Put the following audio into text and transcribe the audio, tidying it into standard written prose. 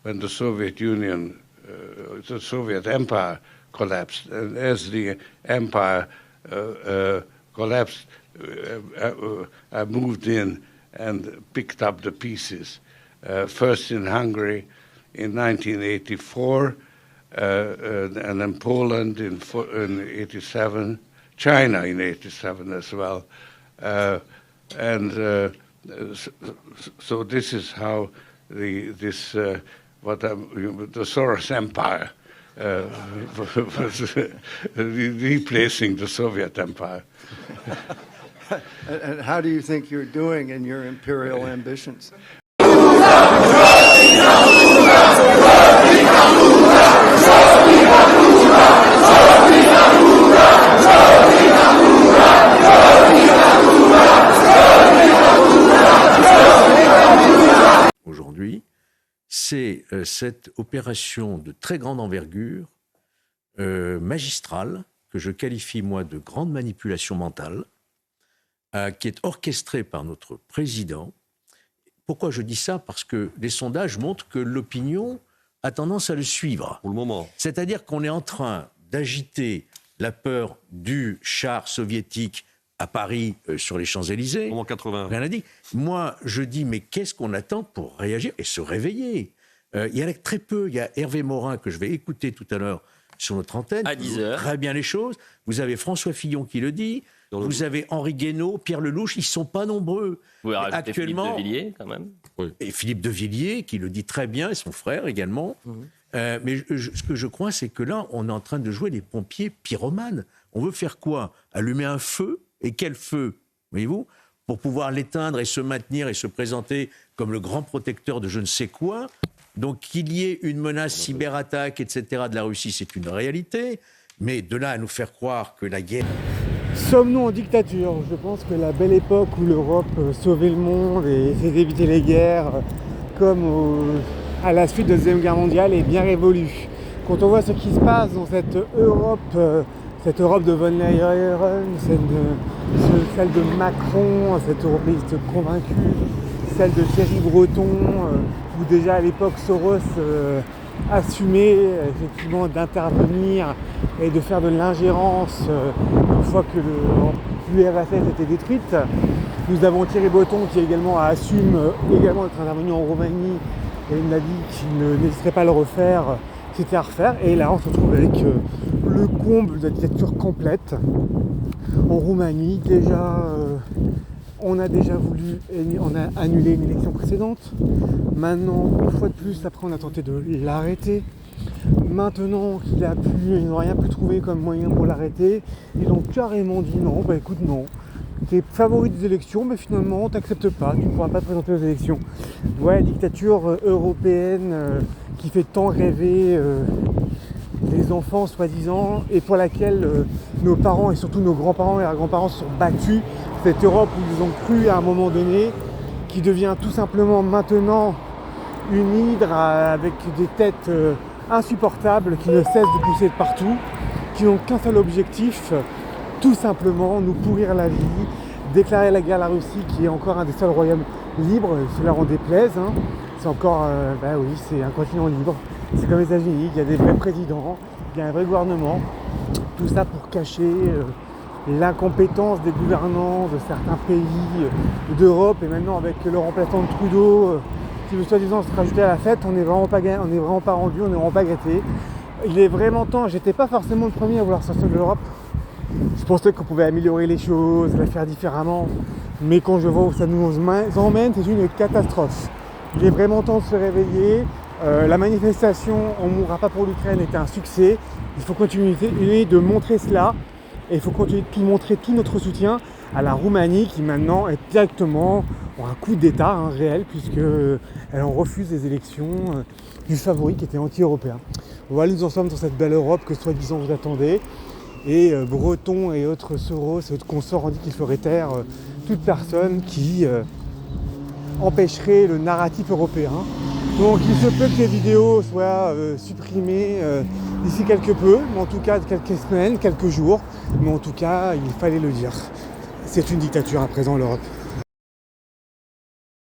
when the Soviet Union, the Soviet Empire collapsed. And as the empire collapsed, I moved in and picked up the pieces. First in Hungary in 1984, and then Poland in 87, China in 87 as well. So this is how the Soros Empire was replacing the Soviet Empire. And how do you think you're doing in your imperial ambitions? Aujourd'hui, c'est cette opération de très grande envergure, magistrale, que je qualifie moi de grande manipulation mentale, qui est orchestrée par notre président. Pourquoi je dis ça? Parce que les sondages montrent que l'opinion a tendance à le suivre. Pour le moment. C'est-à-dire qu'on est en train d'agiter la peur du char soviétique à Paris, sur les Champs-Élysées. En 80. Rien à dire. Moi, je dis, mais qu'est-ce qu'on attend pour réagir et se réveiller? Il y a très peu, il y a Hervé Morin, que je vais écouter tout à l'heure sur notre antenne. À 10h. Très bien les choses. Vous avez François Fillon qui le dit. Vous avez Henri Guénaud, Pierre Lelouch, ils ne sont pas nombreux. Vous pouvez rajouter Actuellement, Philippe de Villiers, quand même. Et Philippe de Villiers, qui le dit très bien, et son frère également. Mais ce que je crois, c'est que là, on est en train de jouer les pompiers pyromanes. On veut faire quoi? Allumer un feu? Et quel feu, voyez-vous? Pour pouvoir l'éteindre et se maintenir et se présenter comme le grand protecteur de je ne sais quoi. Donc qu'il y ait une menace cyberattaque, etc. de la Russie, c'est une réalité. Mais de là à nous faire croire que la guerre... Sommes-nous en dictature? Je pense que la belle époque où l'Europe sauvait le monde et essayait d'éviter les guerres, à la suite de la Deuxième Guerre mondiale, est bien révolue. Quand on voit ce qui se passe dans cette Europe de von Leyen, celle de Macron, cette européiste convaincue, celle de Thierry Breton, où déjà à l'époque Soros assumait effectivement d'intervenir et de faire de l'ingérence une fois que l'URSS était détruite. Nous avons Thierry Breton qui également assume également d'être intervenu en Roumanie et il m'a dit qu'il n'hésiterait pas à le refaire, c'était à refaire. Et là on se retrouve avec le comble de la dictature complète en Roumanie. Déjà on a annulé une élection précédente. Maintenant, une fois de plus, après on a tenté de l'arrêter. Maintenant qu'ils n'ont rien pu trouver comme moyen pour l'arrêter, ils ont carrément dit non, bah écoute non, t'es favori des élections, mais finalement t'acceptes pas, tu ne pourras pas te présenter aux élections. Ouais, la dictature européenne qui fait tant rêver les enfants soi-disant, et pour laquelle nos parents et surtout nos grands-parents et grands-parents se sont battus. Cette Europe où ils ont cru à un moment donné, qui devient tout simplement maintenant une hydre avec des têtes insupportables qui ne cessent de pousser de partout, qui n'ont qu'un seul objectif, tout simplement nous pourrir la vie, déclarer la guerre à la Russie qui est encore un des seuls royaumes libres, cela en déplaise, hein. C'est encore, c'est un continent libre, c'est comme les États-Unis, il y a des vrais présidents, il y a un vrai gouvernement, tout ça pour cacher l'incompétence des gouvernants de certains pays d'Europe, et maintenant avec le remplaçant de Trudeau qui veut soi-disant se rajouter à la fête, on n'est vraiment pas rendu, on n'est vraiment pas gâté. Il est vraiment temps, j'étais pas forcément le premier à vouloir sortir de l'Europe. Je pensais qu'on pouvait améliorer les choses, la faire différemment, mais quand je vois où ça nous emmène, c'est une catastrophe. Il est vraiment temps de se réveiller. La manifestation « On ne mourra pas pour l'Ukraine » était un succès. Il faut continuer de montrer cela. Et il faut continuer de montrer tout notre soutien à la Roumanie qui maintenant est directement un coup d'État réel, puisqu'elle en refuse les élections du favori qui était anti-européen. Voilà, nous en sommes dans cette belle Europe que soi-disant vous attendez. Et Breton et autres Soros et autres consorts ont dit qu'il ferait taire toute personne qui empêcherait le narratif européen. Donc il se peut que les vidéos soient supprimées d'ici quelque peu, mais en tout cas quelques semaines, quelques jours, mais en tout cas il fallait le dire. C'est une dictature à présent l'Europe.